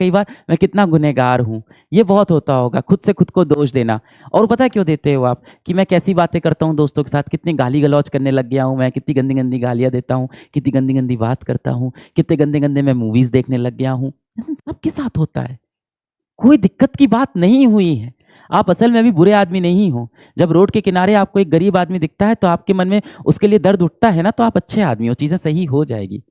कई बार मैं कितना गुनहगार हूँ, ये बहुत होता होगा, खुद से खुद को दोष देना। और पता है क्यों देते हो आप? कि मैं कैसी बातें करता हूँ दोस्तों के साथ, कितनी गाली-गलौच करने लग गया हूँ मैं, कितनी गंदी-गंदी गालियाँ देता हूँ, कितनी गंदी-गंदी बात करता हूँ, कितने गंदे-गंदे मैं मूवीज़ देखने लग गया हूँ। सबके साथ होता है, कोई दिक्कत की बात नहीं हुई है। आप असल में भी बुरे आदमी नहीं हो। जब रोड के किनारे आपको एक गरीब आदमी दिखता है तो आपके मन में उसके लिए दर्द उठता है ना, तो आप अच्छे आदमी हो, चीज़ें सही हो जाएगी।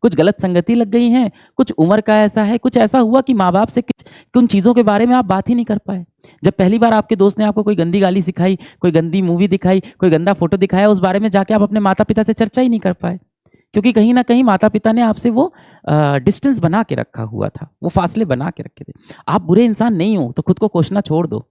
कुछ गलत संगति लग गई है, कुछ उम्र का ऐसा है, कुछ ऐसा हुआ कि माँ-बाप से कुछ उन चीज़ों के बारे में आप बात ही नहीं कर पाए। जब पहली बार आपके दोस्त ने आपको कोई गंदी गाली सिखाई, कोई गंदी मूवी दिखाई, कोई गंदा फ़ोटो दिखाया, उस बारे में जाके आप अपने माता-पिता से चर्चा ही नहीं कर पाए। क्योंकि कहीं न कहीं माता-पिता ने आपसे वो डिस्टेंस बना के रखा हुआ था, वो फ़ासले बना के रखे थे। आप बुरे इंसान नहीं हो, तो खुद को कोसना छोड़ दो।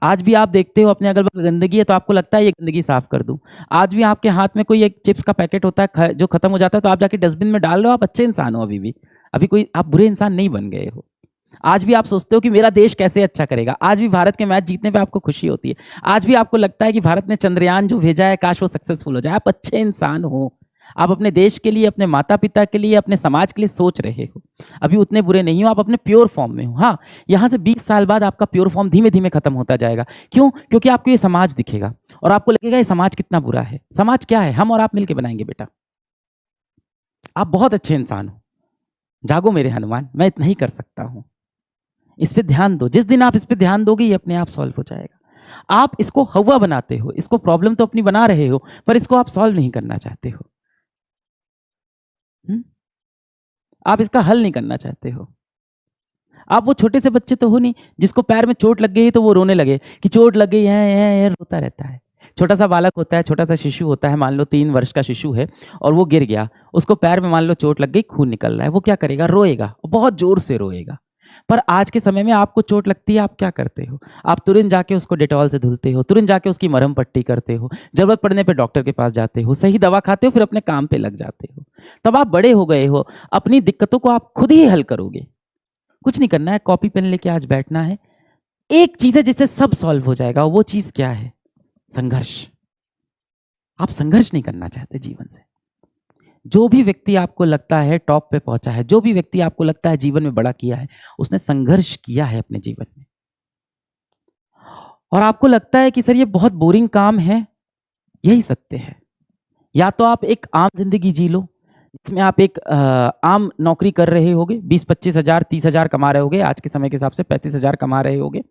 आज भी आप देखते हो अपने अगल-बगल गंदगी है तो आपको लगता है ये गंदगी साफ कर दूँ। आज भी आपके हाथ में कोई एक चिप्स का पैकेट होता है जो खत्म हो जाता है तो आप जाके डस्टबिन में डाल लो, आप अच्छे इंसान हो अभी भी। अभी कोई आप बुरे इंसान नहीं बन गए हो। आज भी आप सोचते हो कि मेरा देश कैसे अच्छा करेगा। आज भी भारत के मैच जीतने पे आपको खुशी होती है। आज भी आपको लगता है कि भारत ने चंद्रयान जो भेजा है काश वो सक्सेसफुल हो जाए। आप अच्छे इंसान हो। आप अपने देश के लिए, अपने माता-पिता के लिए, अपने समाज के लिए सोच रहे हो। अभी उतने बुरे नहीं हो, आप अपने प्योर फॉर्म में हो। हाँ, यहाँ से 20 साल बाद आपका प्योर फॉर्म धीमे-धीमे खत्म होता जाएगा। क्यों? क्योंकि आपको ये समाज दिखेगा और आपको लगेगा ये समाज कितना बुरा है। समाज क्या है? हम और आप मिलके बनाएँगे बेटा। आप बहुत अच्छे इंसान हो। जागो मेरे हनुमान, मैं इतना ही कर सकता हूँ। इस पे ध्यान दो। जिस दिन आप इस पे ध्यान दोगे ये अपने आप सॉल्व हो जाएगा। आप इसको हौवा बनाते हो, इसको प्रॉब्लम तो अपनी बना रहे हो, पर इसको आप सॉल्व नहीं करना चाहते हो। हुँ? आप इसका हल नहीं करना चाहते हो। आप वो छोटे से बच्चे तो हो नहीं, जिसको पैर में चोट लग गई तो वो रोने लगे कि चोट लग गई है, रोता रहता है। छोटा-सा बालक होता है, छोटा-सा शिशु होता है, मान लो 3 वर्ष का शिशु है और वो गिर गया। उसको पैर में मान लो चोट लग गई, खून निकल रहा है, वो क्या करेगा? रोएगा, बहुत ज़ोर से रोएगा। पर आज के समय में आपको चोट लगती है, आप क्या करते हो? आप तुरंत जाके उसको डेटॉल से धुलते हो, तुरंत जाके उसकी मरहम पट्टी करते हो, ज़रूरत पड़ने पे डॉक्टर के पास जाते हो, सही दवा खाते हो, फिर अपने काम पे लग जाते हो। तब आप बड़े हो गए हो, अपनी दिक्कतों को आप खुद ही हल करोगे। कुछ नहीं करना है, कॉपी पेन लेके आज बैठना है। एक चीज़ है जिससे सब सॉल्व हो जाएगा, वो चीज़ क्या है? संघर्ष। आप संघर्ष नहीं करना चाहते जीवन से। जो भी व्यक्ति आपको लगता है टॉप पे पहुंचा है, जो भी व्यक्ति आपको लगता है जीवन में बड़ा किया है, उसने संघर्ष किया है अपने जीवन में। और आपको लगता है कि सर ये बहुत बोरिंग काम है, यही सत्य है। या तो आप एक आम जिंदगी जी लो, इसमें आप एक आम नौकरी कर रहे होगे, 20-25 हजार 30 हजार कमा रहे होगे, आज के समय के हिसाब से 35 हजार कमा रहे होगे,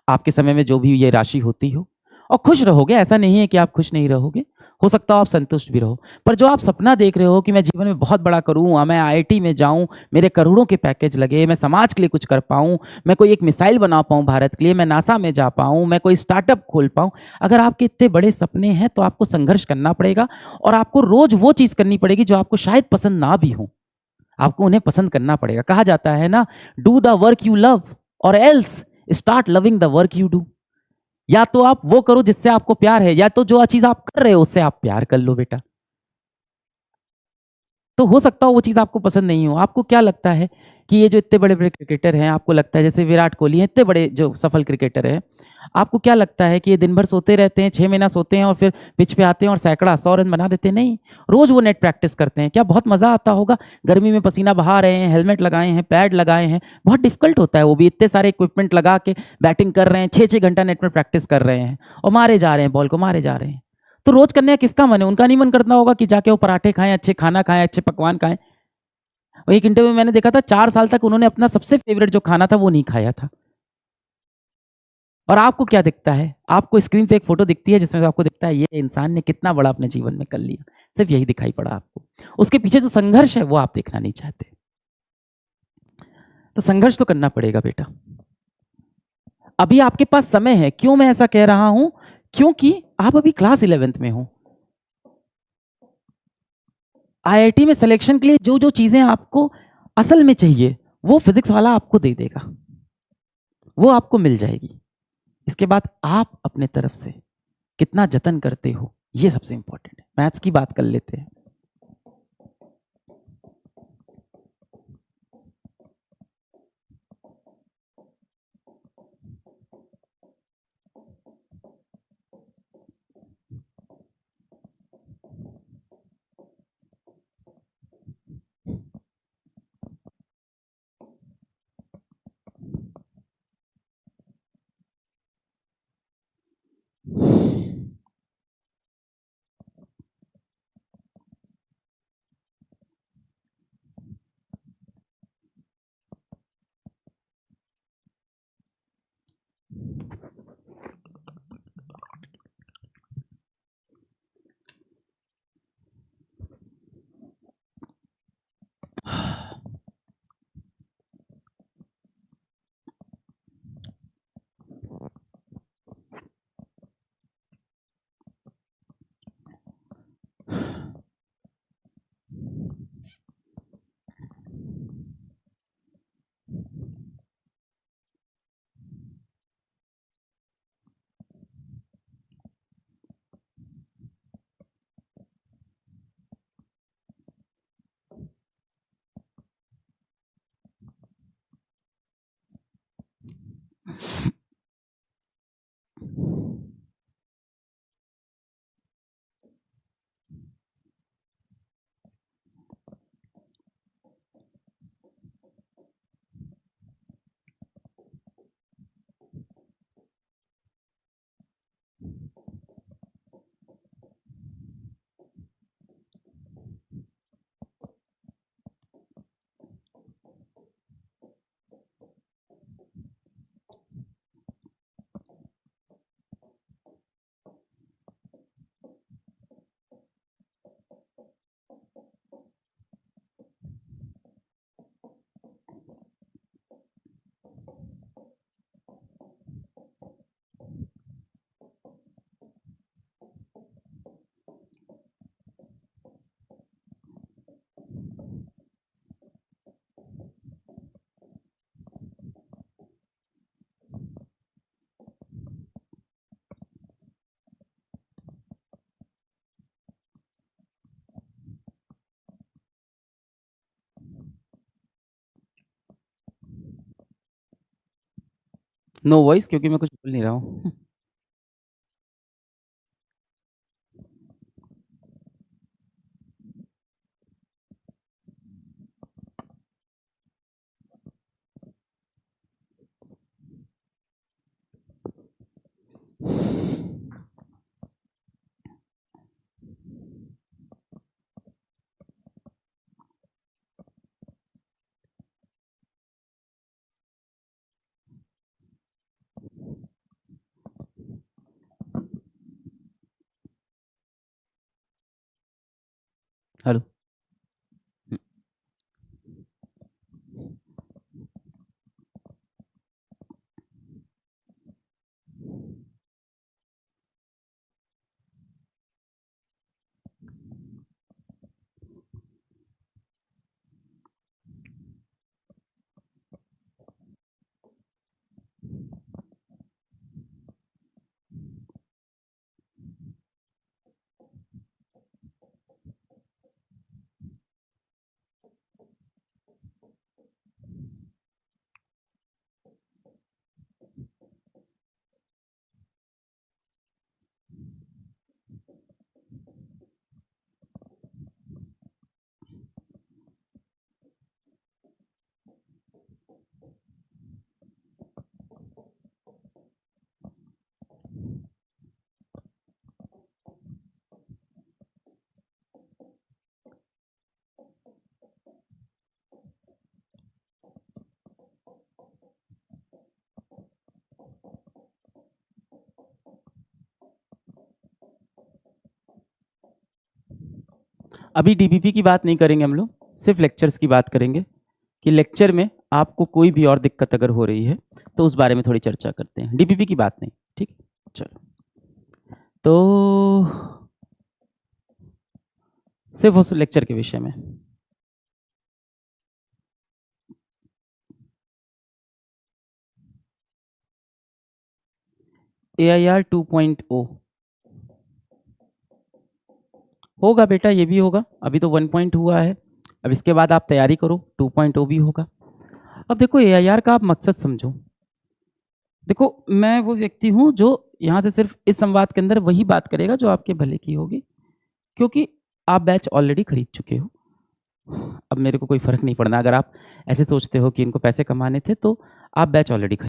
आपके समय में जो भी ये राशि होती हो, और खुश रहोगे। ऐसा नहीं है कि आप खुश नहीं रहोगे, हो सकता हो आप संतुष्ट भी रहो। पर जो आप सपना देख रहे हो कि मैं जीवन में बहुत बड़ा करूँ, मैं आईआईटी में जाऊँ, मेरे करोड़ों के पैकेज लगे, मैं समाज के लिए कुछ कर पाऊँ, मैं कोई एक मिसाइल बना पाऊँ भारत के लिए, मैं नासा में जा पाऊँ, मैं कोई स्टार्टअप खोल पाऊँ। अगर आपके इतने बड़े सपने हैं तो आपको संघर्ष करना पड़ेगा और आपको रोज वो चीज़ करनी पड़ेगी जो आपको शायद पसंद ना भी हो। आपको उन्हें पसंद करना पड़ेगा। कहा जाता है ना, do the work you love और else start loving the work you do. या तो आप वो करो जिससे आपको प्यार है, या तो जो चीज़ आप कर रहे हो उससे आप प्यार कर लो बेटा। तो हो सकता हो वो चीज़ आपको पसंद नहीं हो। आपको क्या लगता है कि ये जो इतने बड़े-बड़े क्रिकेटर हैं, आपको लगता है जैसे विराट कोहली हैं, इतने बड़े जो सफल क्रिकेटर हैं, आपको क्या लगता है कि ये दिन भर सोते रहते हैं, 6 महीना सोते हैं और फिर पिच पे आते हैं और सैकड़ा 100 रन बना देते हैं? नहीं, रोज़ वो नेट प्रैक्टिस करते हैं। क्या बहुत मज़ा आता होगा? गर्मी में पसीना बहा रहे हैं, हेलमेट लगाए हैं, पैड लगाए हैं, बहुत डिफ़िकल्ट होता है वो भी, इतने सारे इक्विपमेंट लगा के बैटिंग कर रहे हैं, 6-6 घंटा नेट में प्रैक्टिस कर रहे हैं और मारे जा रहे हैं, बॉल को मारे जा रहे हैं। तो रोज़ करने का किसका मन है? उनका नहीं मन करता होगा कि जाके वो पराठे खाएँ, अच्छे खाना खाएँ, अच्छे पकवान खाएँ। और एक इंटरव्यू में मैंने देखा था 4 साल तक उन्होंने अपना सबसे फ़ेवरेट जो खाना था वो नहीं खाया था। और आपको क्या दिखता है? आपको स्क्रीन पे एक फ़ोटो दिखती है जिसमें आपको दिखता है ये इंसान ने कितना बड़ा अपने जीवन में कर लिया। सिर्फ़ यही दिखाई पड़ा आपको। उसके पीछे जो संघर्ष है वो आप देखना नहीं चाहते। तो संघर्ष तो करना पड़ेगा बेटा। अभी आपके पास समय है। क्यों मैं ऐसा कह रहा हूँ? क्योंकि आप अभी क्लास 11th में हो। आईआईटी में सिलेक्शन के लिए जो-जो चीज़ें आपको असल में चाहिए, वो फिज़िक्स वाला आपको दे देगा। वो आपको मिल जाएगी। इसके बाद आप अपने तरफ से कितना जतन करते हो, ये सबसे इंपॉर्टेंट है। मैथ्स की बात कर लेते हैं। नो वॉइस क्योंकि मैं कुछ बोल नहीं रहा हूँ। हेलो। अभी डीपीपी की बात नहीं करेंगे हम लोग, सिर्फ लेक्चर्स की बात करेंगे कि लेक्चर में आपको कोई भी और दिक्कत अगर हो रही है तो उस बारे में थोड़ी चर्चा करते हैं, डीपीपी की बात नहीं। ठीक, चलो। तो सिर्फ उस लेक्चर के विषय में। AIR 2.0 होगा बेटा, ये भी होगा। अभी तो 1 पॉइंट हुआ है, अब इसके बाद आप तैयारी करो, 2.0 भी होगा। अब देखो AIR का आप मकसद समझो। देखो मैं वो व्यक्ति हूँ जो यहाँ से सिर्फ इस संवाद के अंदर वही बात करेगा जो आपके भले की होगी, क्योंकि आप बैच ऑलरेडी खरीद चुके हो। अब मेरे को कोई फ़र्क नहीं पड़ना, अगर आप ऐसे सोचते हो कि इनको पैसे कमाने थे तो आप बैच ऑलरेडी खरीद